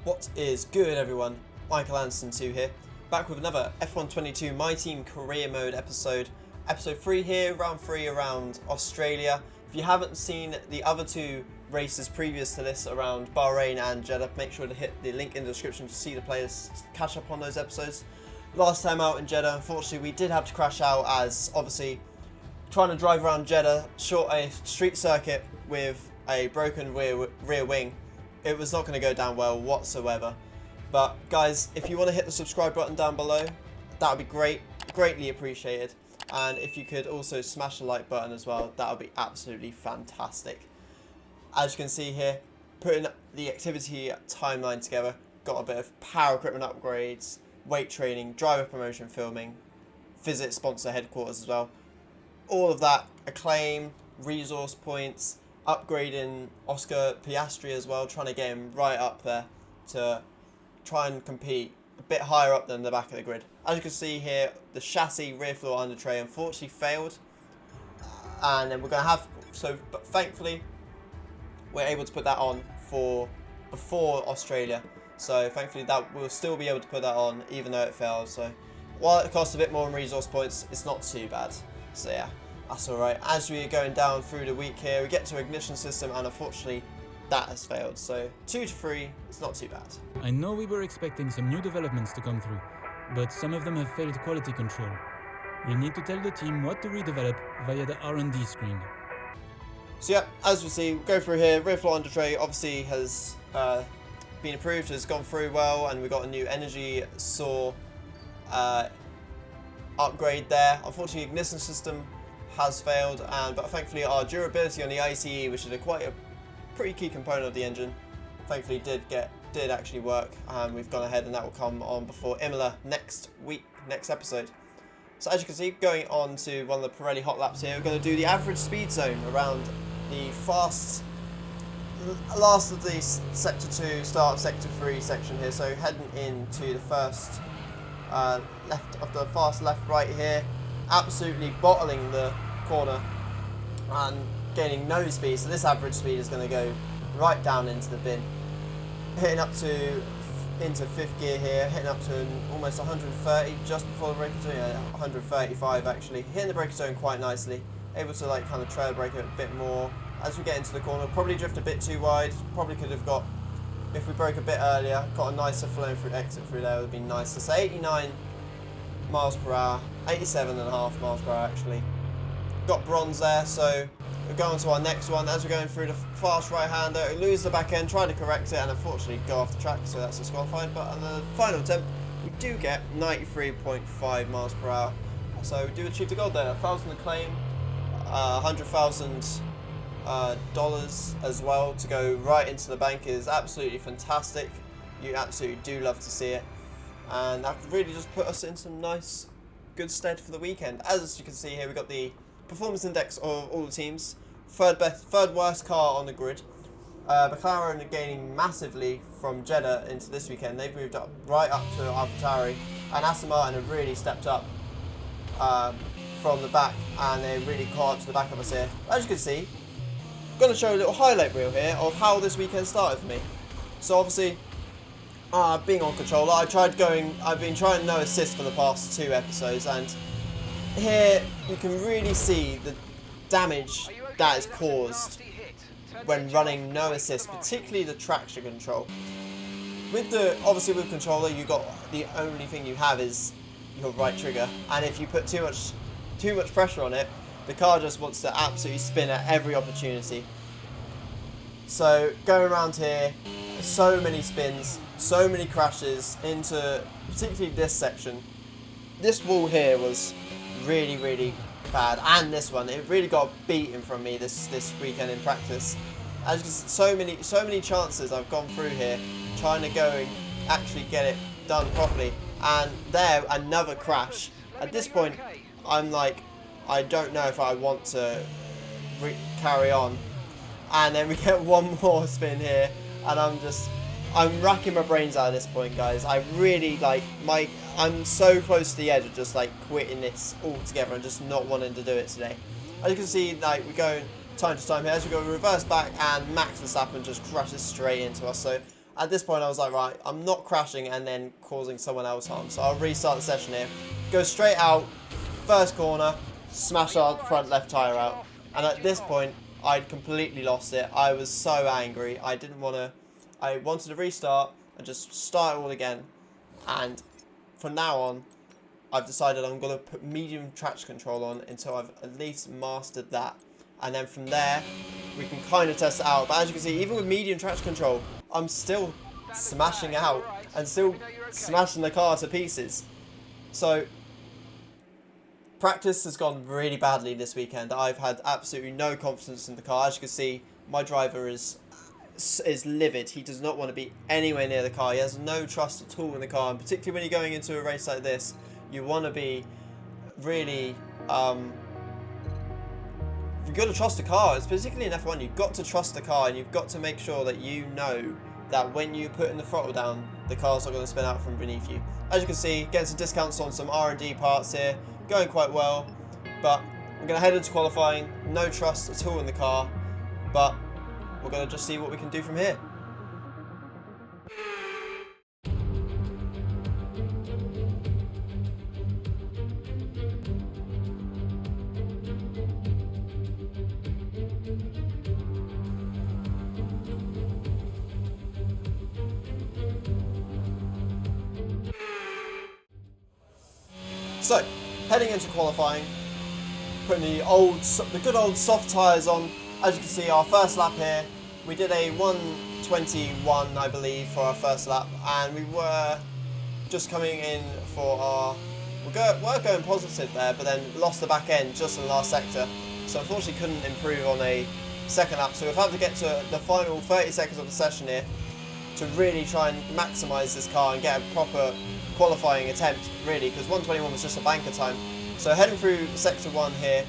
What is good, everyone? Michael Anderson 2 here, back with another F122 MyTeam Career Mode episode 3 here, round 3 around Australia. If you haven't seen the other two races previous to this around Bahrain and Jeddah, make sure to hit the link in the description to see the players catch up on those episodes. Last time out in Jeddah, unfortunately we did have to crash out, as obviously trying to drive around Jeddah, short a street circuit with a broken rear wing, it was not going to go down well whatsoever. But guys, if you want to hit the subscribe button down below, that would be greatly appreciated. And if you could also smash the like button as well, that would be absolutely fantastic. As you can see here, putting the activity timeline together, got a bit of power equipment upgrades, weight training, driver promotion filming, visit sponsor headquarters as well. All of that, acclaim, resource points, upgrading Oscar Piastri as well, trying to get him right up there to try and compete a bit higher up than the back of the grid. As you can see here, the chassis rear floor under tray unfortunately failed, and then we're going to have, but thankfully we're able to put that on for before Australia, so thankfully that we'll still be able to put that on even though it failed. So while it costs a bit more in resource points, it's not too bad. So yeah, that's alright. As we are going down through the week here, we get to ignition system, and unfortunately that has failed. So 2 to 3, it's not too bad. I know we were expecting some new developments to come through, but some of them have failed quality control. We'll need to tell the team what to redevelop via the R&D screen. So yeah, as we see, go through here, rear floor under tray obviously has been approved, has gone through well, and we got a new energy saw upgrade there. Unfortunately, ignition system has failed, but thankfully our durability on the ICE, which is a pretty key component of the engine, thankfully did actually work, and we've gone ahead, and that will come on before Imola next episode. So as you can see, going on to one of the Pirelli hot laps here, we're going to do the average speed zone around the last of the sector 2, start of sector 3 section here. So heading into the first left of the fast right here, absolutely bottling the corner and gaining no speed. So this average speed is going to go right down into the bin, hitting up into 5th gear here, hitting up to almost 130 just before the braking zone, yeah, 135 actually, hitting the braking zone quite nicely, able to like kind of trail brake it a bit more. As we get into the corner, probably drift a bit too wide, probably could have got, if we broke a bit earlier, got a nicer flow through exit through there, would have been nicer. So 89 miles per hour, 87.5 miles per hour actually. Got bronze there, so we're going to our next one. As we're going through the fast right-hander, we lose the back end, try to correct it, and unfortunately go off the track, so that's disqualified. But on the final attempt, we do get 93.5 miles per hour. So we do achieve the gold there. 1,000 acclaim, $100,000 dollars as well to go right into the bank is absolutely fantastic. You absolutely do love to see it, and that really just put us in some nice, good stead for the weekend. As you can see here, we got the performance index of all the teams. Third worst car on the grid. McLaren are gaining massively from Jeddah into this weekend. They've moved up right up to AlphaTauri, and Aston Martin have really stepped up from the back, and they really caught up to the back of us here. As you can see, I'm going to show a little highlight reel here of how this weekend started for me. So obviously, being on controller, I've been trying no assist for the past 2 episodes, and here you can really see the damage that is caused when running no assist, particularly the traction control. Obviously with controller, you got the only thing you have is your right trigger, and if you put too much pressure on it, the car just wants to absolutely spin at every opportunity. So going around here, so many spins, so many crashes into particularly this section. This wall here was really bad, and this one, it really got beaten from me this weekend in practice. As you can see, so many chances I've gone through here trying to go and actually get it done properly, and there another crash. At this point I'm like, I don't know if I want to carry on, and then we get one more spin here, and I'm racking my brains out at this point, guys. I really I'm so close to the edge of just like quitting this altogether and just not wanting to do it today. As you can see, like we go time to time here as we go reverse back, and Max Verstappen just crashes straight into us. So At this point I was like, right, I'm not crashing and then causing someone else harm, so I'll restart the session here. Go straight out, first corner, smash our front left tyre out. And at this point, I'd completely lost it. I was so angry. I wanted to restart and just start it all again. And from now on, I've decided I'm going to put medium traction control on until I've at least mastered that. And then from there, we can kind of test it out. But as you can see, even with medium traction control, I'm still smashing out and still smashing the car to pieces. So practice has gone really badly this weekend. I've had absolutely no confidence in the car. As you can see, my driver is livid. He does not want to be anywhere near the car. He has no trust at all in the car, and particularly when you're going into a race like this, you want to be really you've got to trust the car. It's particularly in F1, you've got to trust the car, and you've got to make sure that you know that when you put in the throttle down, the car's not going to spin out from beneath you. As you can see, getting some discounts on some R&D parts here, going quite well, but we're going to head into qualifying. No trust at all in the car, but we're going to just see what we can do from here. So, heading into qualifying, putting the good old soft tyres on. As you can see, our first lap here, we did a 1:21, I believe, for our first lap, and we were just coming in for our, we were going positive there, but then lost the back end just in the last sector, so unfortunately couldn't improve on a second lap. So we've had to get to the final 30 seconds of the session here to really try and maximise this car and get a proper qualifying attempt, really, because 1:21 was just a banker time. So heading through sector 1 here,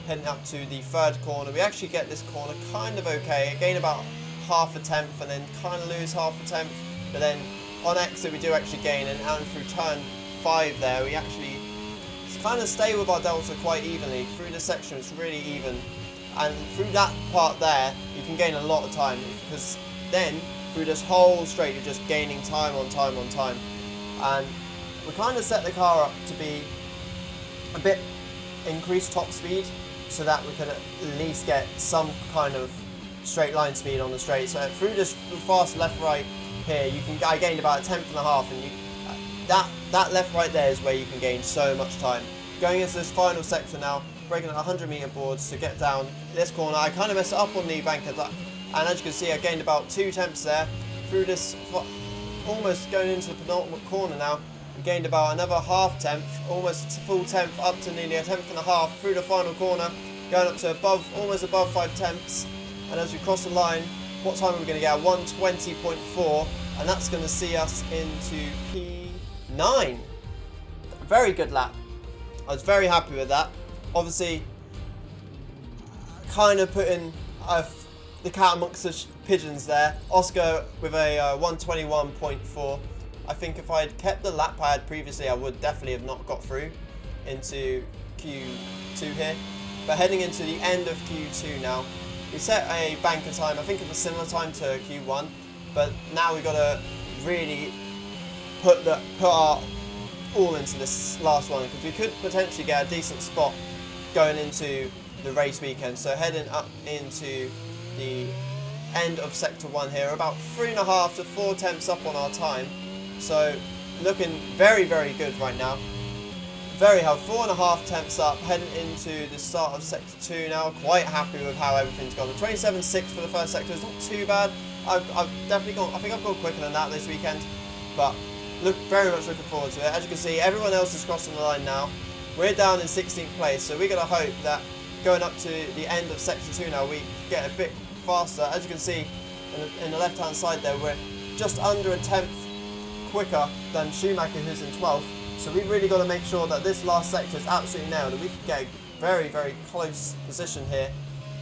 heading up to the third corner. We actually get this corner kind of okay, gain about half a tenth and then kind of lose half a tenth, but then on exit we do actually gain, and out through turn 5 there we actually kind of stay with our delta quite evenly. Through this section it's really even, and through that part there you can gain a lot of time, because then through this whole straight you're just gaining time on time on time. And we kind of set the car up to be a bit increased top speed so that we could at least get some kind of straight line speed on the straight. So through this fast left right here, I gained about a tenth and a half, and that left right there is where you can gain so much time. Going into this final sector now, breaking at 100 meter boards to get down this corner. I kind of messed it up on the banker, and as you can see I gained about 2 tenths there. Through this, almost going into the penultimate corner now, we gained about another half tenth, almost a full tenth, up to nearly a tenth and a half through the final corner, going up to almost above 5 tenths. And as we cross the line, what time are we going to get? 1:20.4, and that's going to see us into P9. Very good lap. I was very happy with that. Obviously, kind of putting the cat amongst the pigeons there. Oscar with a 1:21.4. I think if I had kept the lap I had previously, I would definitely have not got through into Q2 here. But heading into the end of Q2 now, we set a banker time. I think it was a similar time to Q1, but now we've got to really put our all into this last one, because we could potentially get a decent spot going into the race weekend. So heading up into the end of sector 1 here, about 3.5 to 4 tenths up on our time. So looking very, very good right now. Very healthy, 4.5 tenths up, heading into the start of sector 2 now. Quite happy with how everything's gone. The 27.6 for the first sector is not too bad. I've definitely gone, I think I've gone quicker than that this weekend, but very much looking forward to it. As you can see, everyone else is crossing the line now. We're down in 16th place, so we're going to hope that going up to the end of sector 2 now, we get a bit faster. As you can see in the left hand side there, we're just under a tenth quicker than Schumacher, who's in 12th. So we've really got to make sure that this last sector is absolutely nailed, and we can get a very, very close position here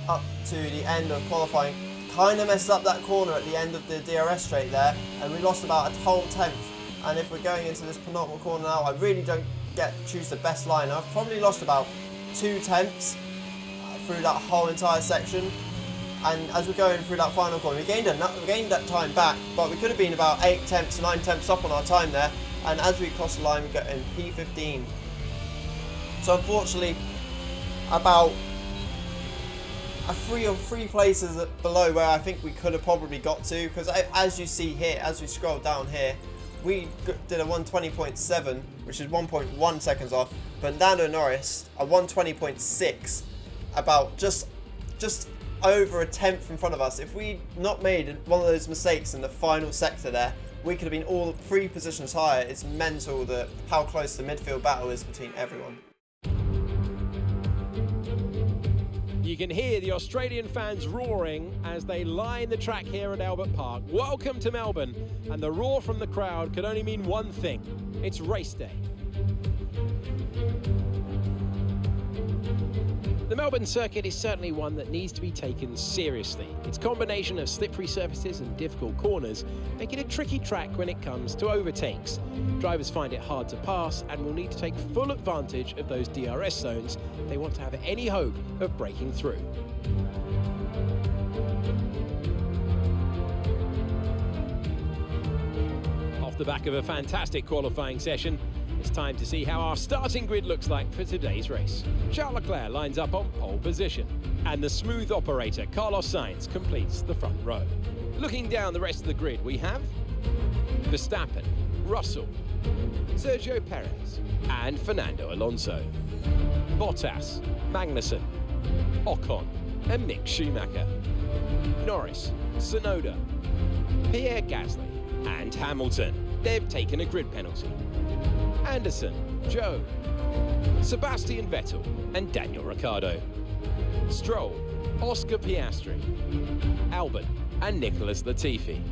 up to the end of qualifying. Kind of messed up that corner at the end of the DRS straight there, and we lost about a whole tenth. And if we're going into this penultimate corner now, I really don't choose the best line. I've probably lost about 2 tenths through that whole entire section. And as we're going through that final corner, we gained that time back, but we could have been about 8 tenths, 9 tenths up on our time there. And as we cross the line, we get in P15. So unfortunately, about three places below where I think we could have probably got to, because as you see here, as we scroll down here, we did a 120.7, which is 1.1 seconds off, but Lando Norris a 120.6, about just over a tenth in front of us. If we'd not made one of those mistakes in the final sector there, we could have been all 3 positions higher. It's mental how close the midfield battle is between everyone. You can hear the Australian fans roaring as they line the track here at Albert Park. Welcome to Melbourne, and the roar from the crowd could only mean one thing. It's race day. The Melbourne circuit is certainly one that needs to be taken seriously. Its combination of slippery surfaces and difficult corners make it a tricky track when it comes to overtakes. Drivers find it hard to pass and will need to take full advantage of those DRS zones if they want to have any hope of breaking through. Off the back of a fantastic qualifying session, it's time to see how our starting grid looks like for today's race. Charles Leclerc lines up on pole position, and the smooth operator Carlos Sainz completes the front row. Looking down the rest of the grid, we have Verstappen, Russell, Sergio Perez, and Fernando Alonso. Bottas, Magnussen, Ocon, and Mick Schumacher. Norris, Tsunoda, Pierre Gasly, and Hamilton. They've taken a grid penalty. Anderson, Joe, Sebastian Vettel, and Daniel Ricciardo. Stroll, Oscar Piastri, Albon, and Nicholas Latifi.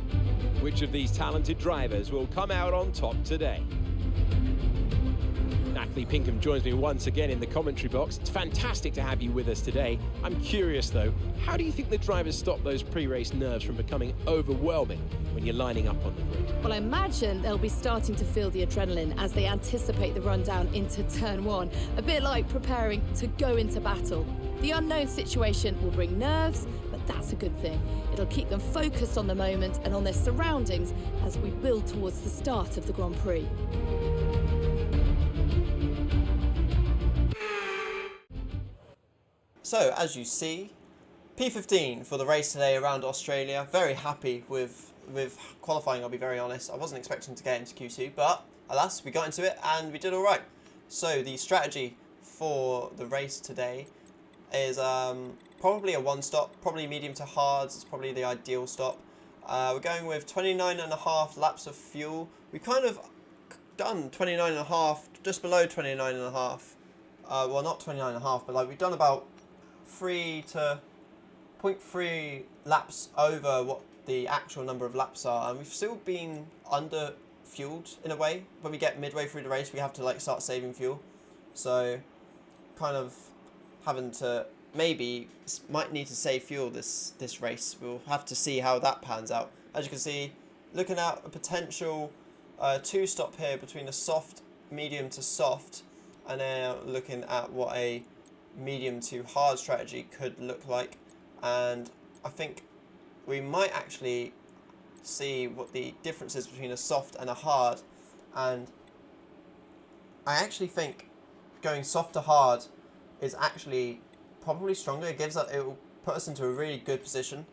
Which of these talented drivers will come out on top today? Natalie Pinkham joins me once again in the commentary box. It's fantastic to have you with us today. I'm curious though, how do you think the drivers stop those pre-race nerves from becoming overwhelming when you're lining up on the grid? Well, I imagine they'll be starting to feel the adrenaline as they anticipate the rundown into turn 1, a bit like preparing to go into battle. The unknown situation will bring nerves, but that's a good thing. It'll keep them focused on the moment and on their surroundings as we build towards the start of the Grand Prix. So, as you see, P15 for the race today around Australia. Very happy with qualifying, I'll be very honest. I wasn't expecting to get into Q2, but alas, we got into it and we did all right. So, the strategy for the race today is probably a one-stop, probably medium to hards. It's probably the ideal stop. We're going with 29.5 laps of fuel. We've kind of done 29.5, just below 29.5. Well, not 29.5, but like we've done about 0.3 laps over what the actual number of laps are, and we've still been under fueled in a way. When we get midway through the race, we have to like start saving fuel, so kind of having to might need to save fuel this race. We'll have to see how that pans out. As you can see, looking at a potential 2-stop here between a soft, medium to soft, and then looking at what a medium to hard strategy could look like. And I think we might actually see what the difference is between a soft and a hard, and I actually think going soft to hard is actually probably stronger. It will put us into a really good position,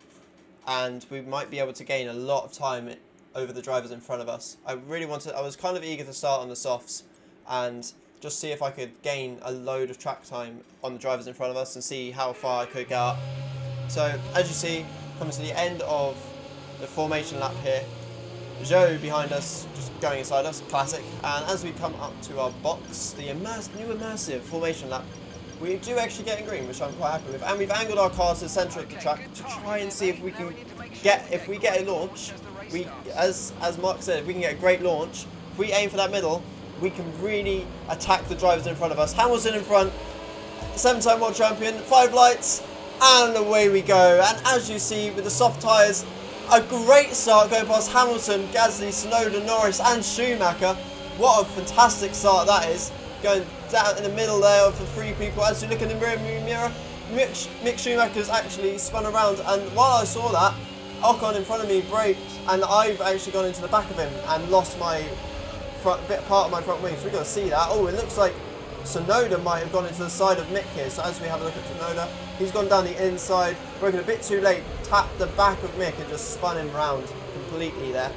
and we might be able to gain a lot of time over the drivers in front of us. I was kind of eager to start on the softs and just see if I could gain a load of track time on the drivers in front of us and see how far I could get up. So, as you see, coming to the end of the formation lap here, Joe behind us, just going inside us, classic. And as we come up to our box, the new immersive formation lap, we do actually get in green, which I'm quite happy with. And we've angled our car to the centre of the track to try and see if we can get, if we get a launch, as Mark said, if we can get a great launch, if we aim for that middle, we can really attack the drivers in front of us. Hamilton in front, 7-time world champion, 5 lights, and away we go. And as you see, with the soft tyres, a great start going past Hamilton, Gasly, Tsunoda, Norris, and Schumacher. What a fantastic start that is. Going down in the middle there for 3 people. As you look in the rear mirror, Mick Schumacher's actually spun around, and while I saw that, Ocon in front of me braked, and I've actually gone into the back of him and lost my part of my front wing. So we've got to see that. Oh, it looks like Tsunoda might have gone into the side of Mick here. So as we have a look at Tsunoda, he's gone down the inside, broken a bit too late, tapped the back of Mick and just spun him round completely there.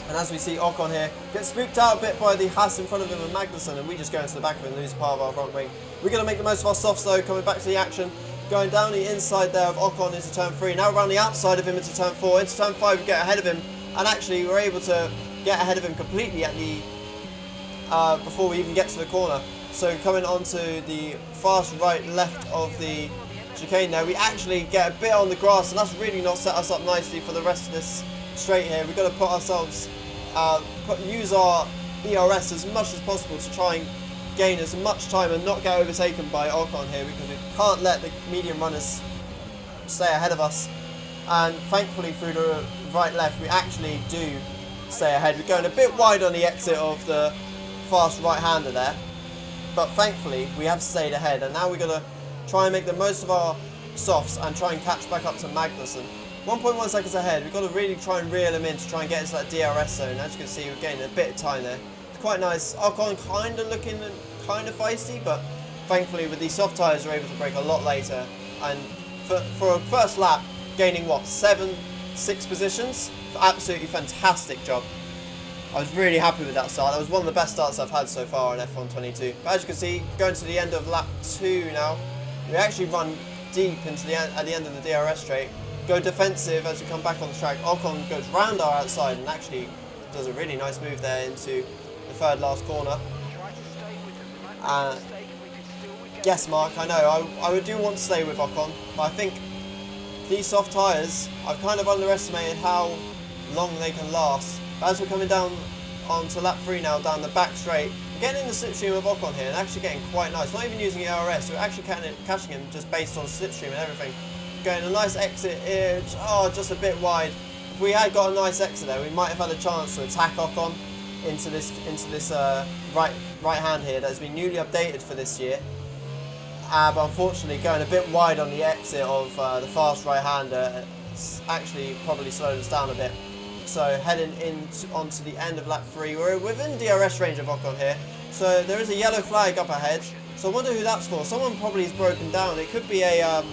And as we see Ocon here, gets spooked out a bit by the Haas in front of him and Magnussen, and we just go into the back of him and lose part of our front wing. We're going to make the most of our softs though, coming back to the action. Going down the inside there of Ocon into turn 3. Now around the outside of him into turn 4. Into turn 5 we get ahead of him, and actually we're able to get ahead of him completely at the before we even get to the corner. So coming onto the fast right left of the chicane there, we actually get a bit on the grass, and that's really not set us up nicely for the rest of this straight here. We've got to put ourselves use our ERS as much as possible to try and gain as much time and not get overtaken by Ocon here, because we can't let the medium runners stay ahead of us. And thankfully through the right left we actually do stay ahead. We're going a bit wide on the exit of the fast right-hander there, but thankfully we have stayed ahead, and now we're going to try and make the most of our softs and try and catch back up to Magnussen. 1.1 seconds ahead. We've got to really try and reel him in to try and get into that DRS zone. As you can see, we're getting a bit of time there. It's quite nice. Ocon kind of looking kind of feisty, but thankfully with these soft tyres we're able to brake a lot later. And for a first lap, gaining what, 6 positions? Absolutely fantastic job. I was really happy with that start. That was one of the best starts I've had so far on F1 22. But as you can see, going to the end of lap 2 now, we actually run deep into at the end of the DRS straight. Go defensive as we come back on the track. Ocon goes round our outside and actually does a really nice move there into the third last corner. Yes, Mark, I know. I do want to stay with Ocon, but I think these soft tyres, I've kind of underestimated how long they can last. But as we're coming down onto lap 3 now, down the back straight, we're getting in the slipstream of Ocon here and actually getting quite nice. Not even using ERS, we're actually catching him just based on slipstream and everything. Going a nice exit here, just a bit wide. If we had got a nice exit there, we might have had a chance to attack Ocon into this right hand here that has been newly updated for this year. But unfortunately, going a bit wide on the exit of the fast right-hander, it's actually probably slowed us down a bit. So heading onto the end of lap 3, we're within DRS range of Ocon here. So there is a yellow flag up ahead. So I wonder who that's for. Someone probably is broken down. It could be a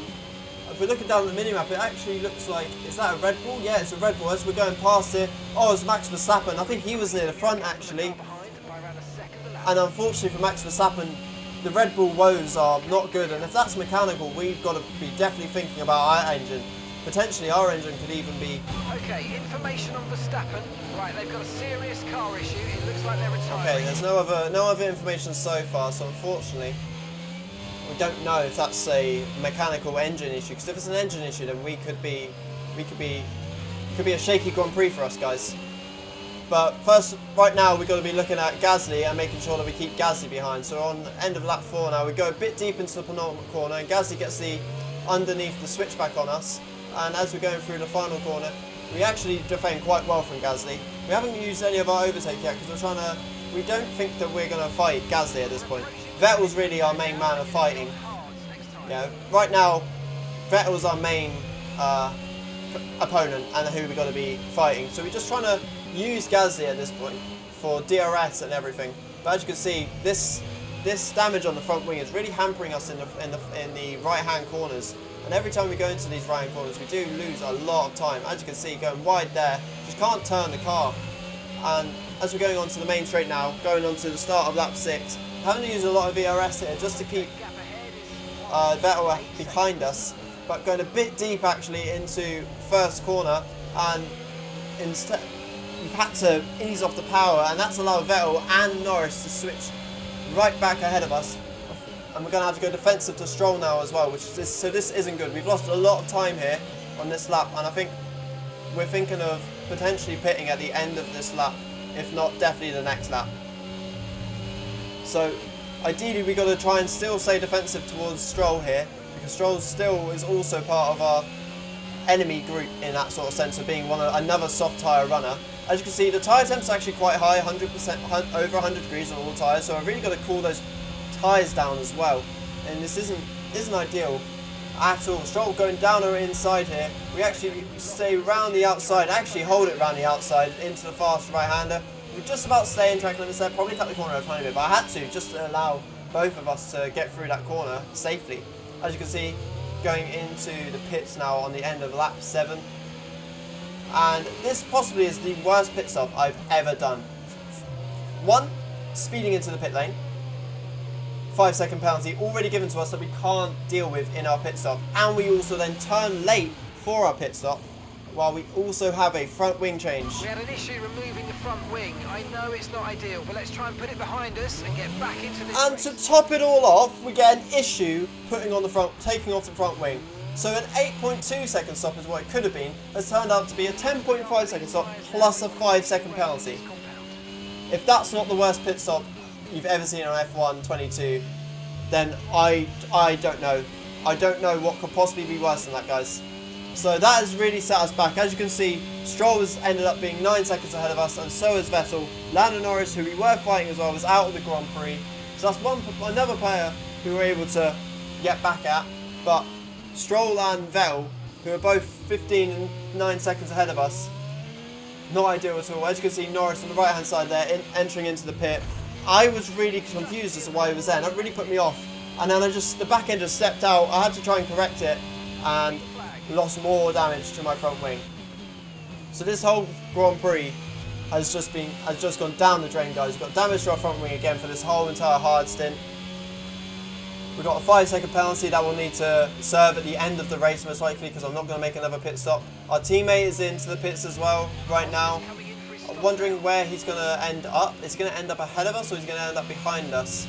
if we're looking down the minimap, it actually looks like, is that a Red Bull? Yeah, it's a Red Bull as we're going past here. Oh, it's Max Verstappen. I think he was near the front actually. And unfortunately for Max Verstappen, the Red Bull woes are not good. And if that's mechanical, we've got to be definitely thinking about our engine. Potentially our engine could even be... Okay, information on Verstappen. Right, they've got a serious car issue. It looks like they're retiring. Okay, there's no other information so far, so unfortunately we don't know if that's a mechanical engine issue, because if it's an engine issue then it could be a shaky Grand Prix for us guys. But first, right now we've got to be looking at Gasly and making sure that we keep Gasly behind. So on the end of lap 4 now, we go a bit deep into the penultimate corner and Gasly gets the underneath the switchback on us, and as we're going through the final corner we actually defend quite well from Gasly. We haven't used any of our overtake yet because we don't think that we're going to fight Gasly at this point. Vettel's really our main man of fighting. Yeah, right now Vettel's our main opponent and who we're going to be fighting. So we're just trying to use Gasly at this point for DRS and everything. But as you can see, this damage on the front wing is really hampering us in the right hand corners. And every time we go into these right hand corners, we do lose a lot of time. As you can see, going wide there, just can't turn the car. And as we're going on to the main straight now, going on to the start of lap 6, having to use a lot of ERS here just to keep Vettel behind us, but going a bit deep actually into first corner, and instead we've had to ease off the power, and that's allowed Vettel and Norris to switch right back ahead of us, and we're going to have to go defensive to Stroll now as well, so this isn't good. We've lost a lot of time here on this lap, and I think we're thinking of potentially pitting at the end of this lap, if not definitely the next lap. So ideally we've got to try and still stay defensive towards Stroll here, because Stroll still is also part of our enemy group in that sort of sense of being another soft tyre runner. As you can see, the tyre temp's actually quite high, 100%, over 100 degrees on all tyres, so I've really got to cool those tyres down as well. And this isn't ideal. at all. Stroll going down or inside here. We actually stay round the outside, actually hold it round the outside into the fast right-hander. We're just about staying track limits there, probably cut the corner a tiny bit, but I had to just to allow both of us to get through that corner safely. As you can see, going into the pits now on the end of lap 7. And this possibly is the worst pit stop I've ever done. 1, speeding into the pit lane. 5-second penalty already given to us that we can't deal with in our pit stop. And we also then turn late for our pit stop, while we also have a front wing change. We had an issue removing the front wing. I know it's not ideal, but let's try and put it behind us and get back into this And race. to top it all off, we get an issue taking off the front wing. So an 8.2 second stop is what it could have been, has turned out to be a 10.5 second stop plus a 5-second penalty. If that's not the worst pit stop you've ever seen on F1 22, then I don't know. I don't know what could possibly be worse than that, guys. So that has really set us back. As you can see, Stroll has ended up being 9 seconds ahead of us, and so has Vettel. Lando Norris, who we were fighting as well, was out of the Grand Prix. So that's another player who we were able to get back at. But Stroll and Vettel, who are both 15 and 9 seconds ahead of us, not ideal at all. As you can see, Norris on the right hand side there, entering into the pit. I was really confused as to why he was there, and that really put me off. And then the back end just stepped out. I had to try and correct it, and lost more damage to my front wing. So this whole Grand Prix has just gone down the drain, guys. We've got damage to our front wing again for this whole entire hard stint. We've got a 5-second penalty that we'll need to serve at the end of the race, most likely, because I'm not going to make another pit stop. Our teammate is into the pits as well right now. I'm wondering where he's going to end up. Is he going to end up ahead of us, or is he going to end up behind us?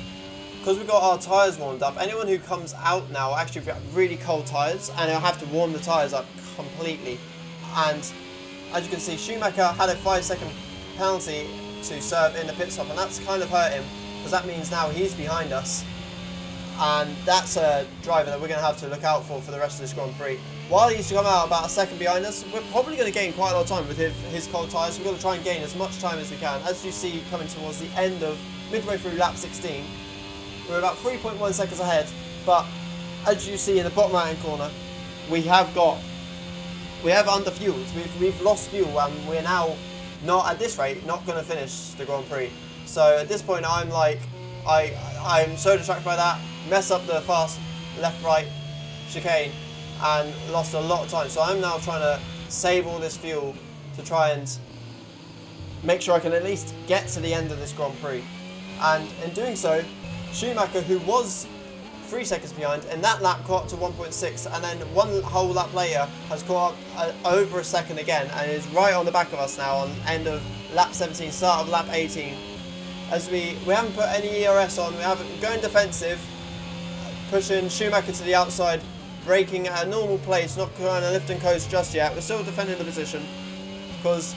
Because we've got our tyres warmed up, anyone who comes out now will actually get really cold tyres, and they'll have to warm the tyres up completely. And as you can see, Schumacher had a 5-second penalty to serve in the pit stop, and that's kind of hurt him, because that means now he's behind us. And that's a driver that we're going to have to look out for the rest of this Grand Prix. While he's come out about a second behind us, we're probably going to gain quite a lot of time with his cold tyres. We're going to try and gain as much time as we can. As you see, coming towards the end of, midway through lap 16, we're about 3.1 seconds ahead, but as you see in the bottom right hand corner, we have underfueled. We've lost fuel, and we're now not, at this rate, not going to finish the Grand Prix. So at this point, I'm like, I'm so distracted by that, mess up the fast left-right chicane, and lost a lot of time. So I'm now trying to save all this fuel to try and make sure I can at least get to the end of this Grand Prix. And in doing so, Schumacher, who was 3 seconds behind, in that lap caught up to 1.6, and then one whole lap later has caught up over a second again, and is right on the back of us now on end of lap 17, start of lap 18. As we haven't put any ERS on, we haven't going defensive, pushing Schumacher to the outside, braking at a normal place, not trying to lift and coast just yet. We're still defending the position because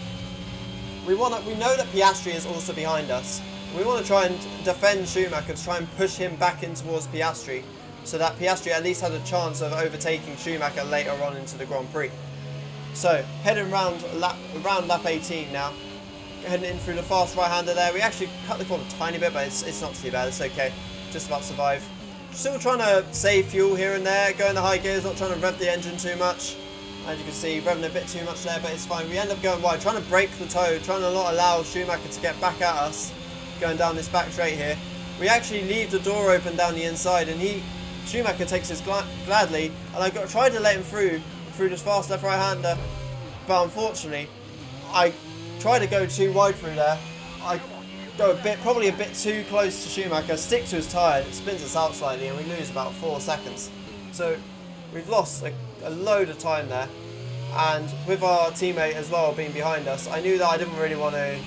we know that Piastri is also behind us. We want to try and defend Schumacher, to try and push him back in towards Piastri, so that Piastri at least has a chance of overtaking Schumacher later on into the Grand Prix. So, heading around lap 18 now, heading in through the fast right-hander there. We actually cut the corner a tiny bit, but it's not too bad, it's okay. Just about survive. Still trying to save fuel here and there, going the high gears, not trying to rev the engine too much. As you can see, revving a bit too much there, but it's fine. We end up going wide, trying to break the toe, trying to not allow Schumacher to get back at us. Going down this back straight here, we actually leave the door open down the inside, and Schumacher takes this gladly, and I tried to let him through this fast left right hander, but unfortunately I tried to go too wide through there. I go probably a bit too close to Schumacher, stick to his tyre, it spins us out slightly, and we lose about 4 seconds. So we've lost a load of time there, and with our teammate as well being behind us, I knew that I didn't really want to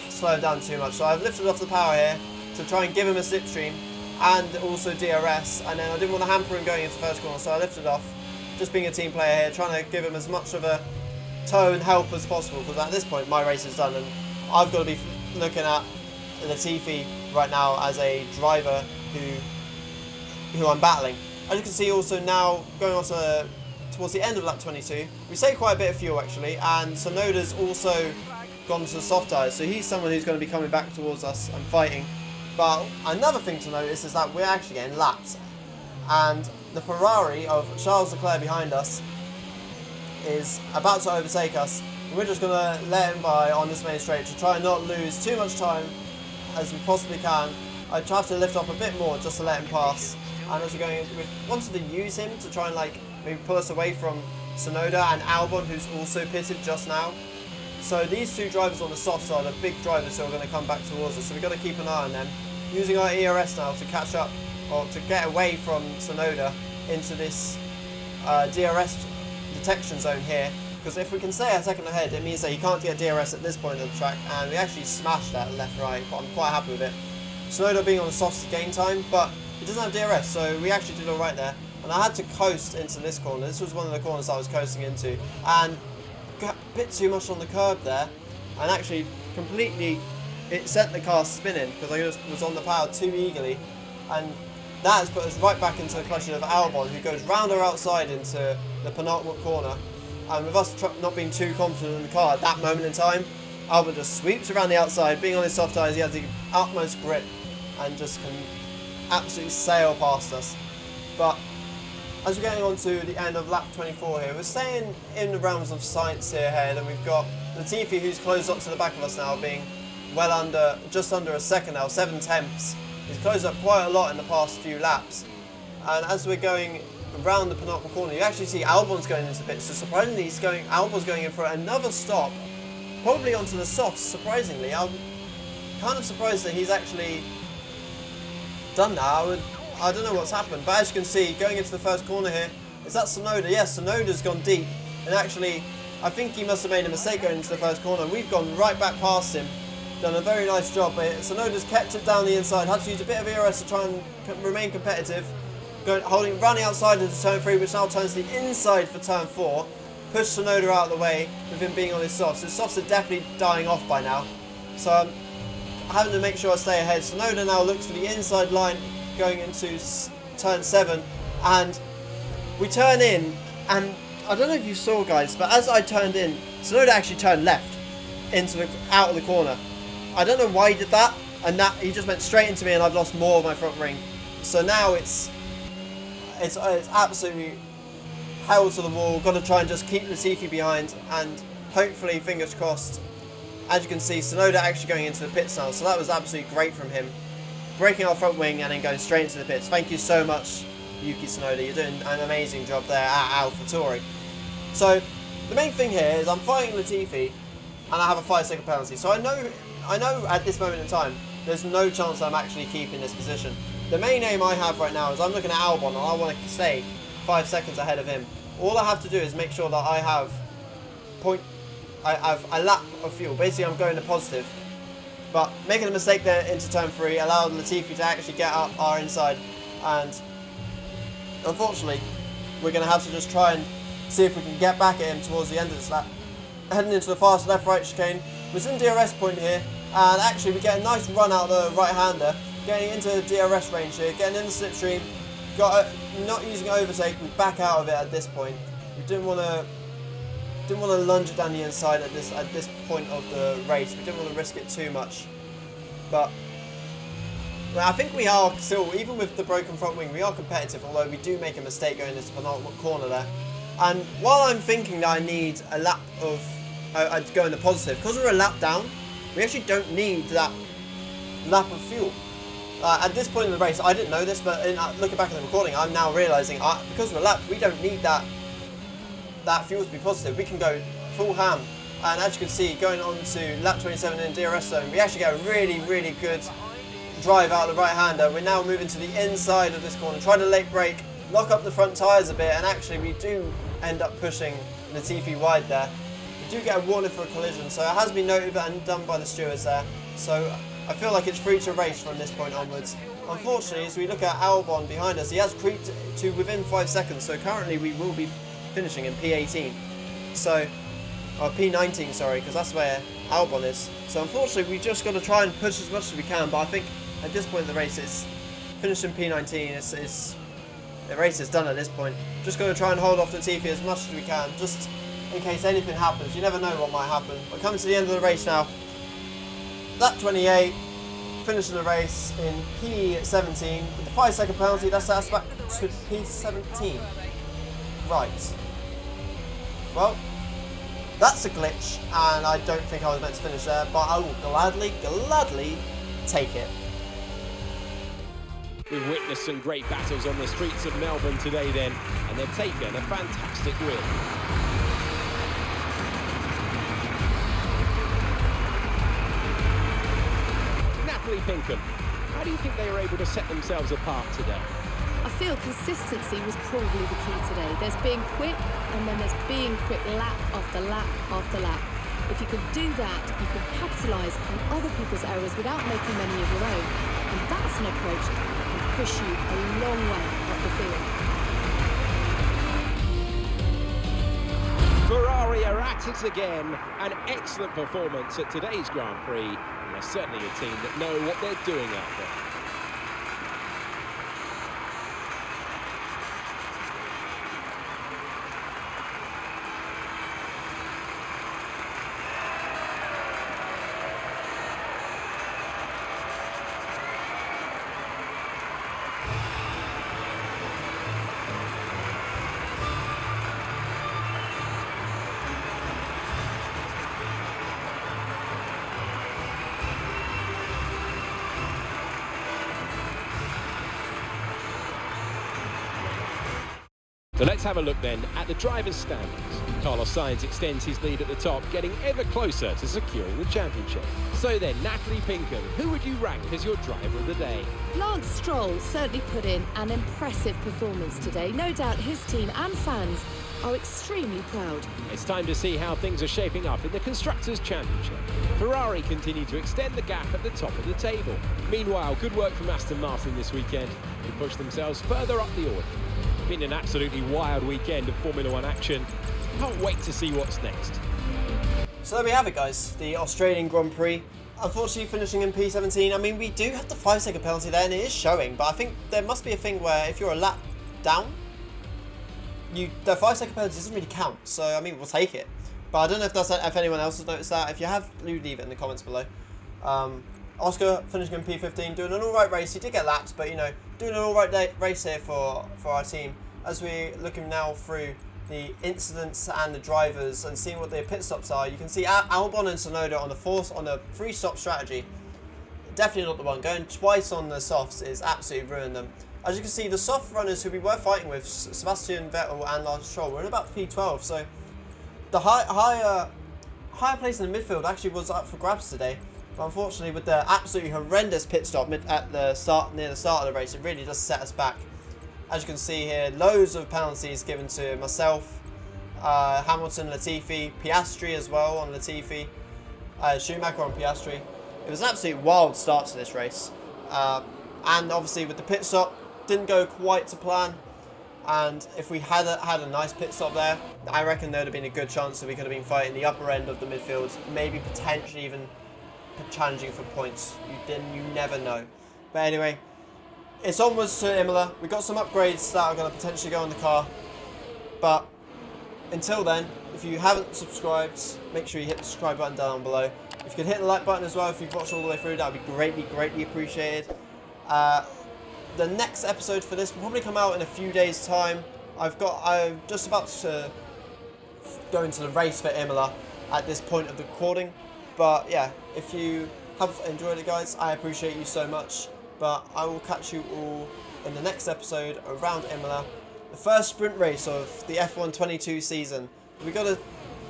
slow down too much, so I've lifted off the power here to try and give him a slipstream and also DRS, and then I didn't want to hamper him going into first corner, so I lifted off, just being a team player here, trying to give him as much of a tow and help as possible, because at this point my race is done and I've got to be looking at Latifi right now as a driver who I'm battling. As you can see, also now going on towards the end of lap 22, we saved quite a bit of fuel actually, and Sonoda's also gone to the soft tyres, so he's someone who's going to be coming back towards us and fighting. But another thing to notice is that we're actually getting lapped, and the Ferrari of Charles Leclerc behind us is about to overtake us. We're just going to let him by on this main straight to try and not lose too much time as we possibly can. I try to lift off a bit more just to let him pass. And as we're going, we wanted to use him to try and like maybe pull us away from Tsunoda and Albon, who's also pitted just now. So these two drivers on the soft side are big drivers who are going to come back towards us. So we've got to keep an eye on them. Using our ERS now to catch up or to get away from Tsunoda into this DRS detection zone here. Because if we can stay a second ahead, it means that he can't get DRS at this point of the track, and we actually smashed that left-right, but I'm quite happy with it. Tsunoda being on the softs to gain time, but he doesn't have DRS, so we actually did alright there. And I had to coast into this corner. This was one of the corners I was coasting into, and got a bit too much on the curb there, and actually completely, it sent the car spinning, because I just was on the power too eagerly, and that has put us right back into the clutches of Albon, who goes round or outside into the penultimate corner. And with us not being too confident in the car at that moment in time, Albon just sweeps around the outside, being on his soft tyres, he has the utmost grip and just can absolutely sail past us. But as we're getting on to the end of lap 24 here, we're staying in the realms of science here ahead, and we've got Latifi, who's closed up to the back of us now, being well under, just under a second now, 7/10. He's closed up quite a lot in the past few laps. And as we're going around the penultimate corner, you actually see Albon's going into the pits. So surprisingly, Albon's going in for another stop, probably onto the softs. Surprisingly, I'm kind of surprised that he's actually done that. I don't know what's happened, but as you can see, going into the first corner here, is that Tsunoda? Yes, Tsunoda's gone deep, and actually, I think he must have made a mistake going into the first corner. We've gone right back past him, done a very nice job, but Tsunoda's kept it down the inside, had to use a bit of ERS to try and remain competitive. Running outside into turn 3, which now turns to the inside for turn 4. Push Tsunoda out of the way with him being on his softs. His softs are definitely dying off by now. So I'm having to make sure I stay ahead. Tsunoda now looks for the inside line going into turn 7. And we turn in, and I don't know if you saw, guys, but as I turned in, Tsunoda actually turned left into out of the corner. I don't know why he did that, and that he just went straight into me, and I've lost more of my front ring. So now it's absolutely hell to the wall. Got to try and just keep Latifi behind, and hopefully, fingers crossed. As you can see, Tsunoda actually going into the pits now, so that was absolutely great from him. Breaking our front wing and then going straight into the pits. Thank you so much, Yuki Tsunoda. You're doing an amazing job there at AlphaTauri. So the main thing here is I'm fighting Latifi, and I have a 5-second penalty. So I know at this moment in time, there's no chance I'm actually keeping this position. The main aim I have right now is I'm looking at Albon, and I want to stay 5 seconds ahead of him. All I have to do is make sure that I have a lap of fuel. Basically, I'm going to positive. But making a mistake there into turn 3 allowed Latifi to actually get up our inside. And unfortunately, we're going to have to just try and see if we can get back at him towards the end of this lap. Heading into the fast left-right chicane. We're in DRS point here. And actually, we get a nice run out of the right-hander. Getting into DRS range here, getting in the slipstream, not using overtake, we back out of it at this point. We didn't want to lunge it down the inside at this point of the race. We didn't want to risk it too much. But well, I think we are still, even with the broken front wing, we are competitive, although we do make a mistake going into the penultimate corner there. And while I'm thinking that I need a lap of go in the positive, because we're a lap down, we actually don't need that lap of fuel. At this point in the race, I didn't know this, but looking back at the recording, I'm now realising because we're lapped, we don't need that fuel to be positive. We can go full ham, and as you can see, going on to lap 27 in DRS zone, we actually get a really, really good drive out of the right-hander. We're now moving to the inside of this corner, trying to late brake, lock up the front tyres a bit, and actually we do end up pushing Latifi wide there. We do get a warning for a collision, so it has been noted and done by the stewards there. So I feel like it's free to race from this point onwards. Unfortunately, as we look at Albon behind us, he has creeped to within 5 seconds, so currently we will be finishing in P18. So, or P19, sorry, because that's where Albon is. So unfortunately, we just got to try and push as much as we can, but I think at this point in the race, it's finishing P19, the race is done at this point. Just got to try and hold off Latifi as much as we can, just in case anything happens. You never know what might happen. We're coming to the end of the race now. Lap 28, finishing the race in P17 with the 5-second penalty. That sets us back to P17. Right. Well, that's a glitch, and I don't think I was meant to finish there, but I will gladly take it. We've witnessed some great battles on the streets of Melbourne today then, and they've taken a fantastic win. Natalie Pinkham, how do you think they were able to set themselves apart today? I feel consistency was probably the key today. There's being quick, and then there's being quick lap after lap after lap. If you can do that, you can capitalise on other people's errors without making many of your own. And that's an approach that can push you a long way up the field. Ferrari are at it again. An excellent performance at today's Grand Prix. And they're certainly a team that know what they're doing out there. So let's have a look then at the drivers' standings. Carlos Sainz extends his lead at the top, getting ever closer to securing the championship. So then, Natalie Pinkham, who would you rank as your driver of the day? Lance Stroll certainly put in an impressive performance today. No doubt his team and fans are extremely proud. It's time to see how things are shaping up in the Constructors' Championship. Ferrari continue to extend the gap at the top of the table. Meanwhile, good work from Aston Martin this weekend to push themselves further up the order. Been an absolutely wild weekend of Formula One action. Can't wait to see what's next. So there we have it, guys. The Australian Grand Prix. Unfortunately finishing in P17. I mean, we do have the 5-second penalty there, and it is showing, but I think there must be a thing where if you're a lap down, the 5-second penalty doesn't really count. So, I mean, we'll take it. But I don't know if anyone else has noticed that. If you have, do leave it in the comments below. Oscar finishing in P15, doing an alright race. He did get lapped, but, you know, doing an alright race here for our team. As we're looking now through the incidents and the drivers and seeing what their pit stops are, you can see Albon and Tsunoda on the 3-stop strategy. Definitely not the one. Going twice on the softs is absolutely ruined them. As you can see, the soft runners who we were fighting with, Sebastian Vettel and Lance Stroll, were in about P12. So the higher place in the midfield actually was up for grabs today. But unfortunately, with the absolutely horrendous pit stop near the start of the race, it really does set us back. As you can see here, loads of penalties given to myself, Hamilton, Latifi, Piastri as well on Latifi, Schumacher on Piastri. It was an absolute wild start to this race. And obviously with the pit stop, didn't go quite to plan. And if we had a nice pit stop there, I reckon there would have been a good chance that we could have been fighting the upper end of the midfield, maybe potentially even challenging for points. You never know. But anyway, it's onwards to Imola. We've got some upgrades that are going to potentially go on the car. But until then, if you haven't subscribed, make sure you hit the subscribe button down below. If you could hit the like button as well if you've watched all the way through, that would be greatly appreciated. The next episode for this will probably come out in a few days' time. I'm just about to go into the race for Imola at this point of the recording. But yeah, if you have enjoyed it, guys, I appreciate you so much. But I will catch you all in the next episode around Imola, the first sprint race of the F1 22 season. We gotta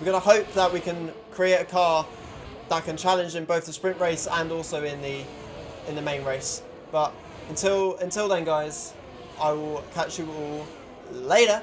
hope that we can create a car that can challenge in both the sprint race and also in the main race. But until then, guys, I will catch you all later.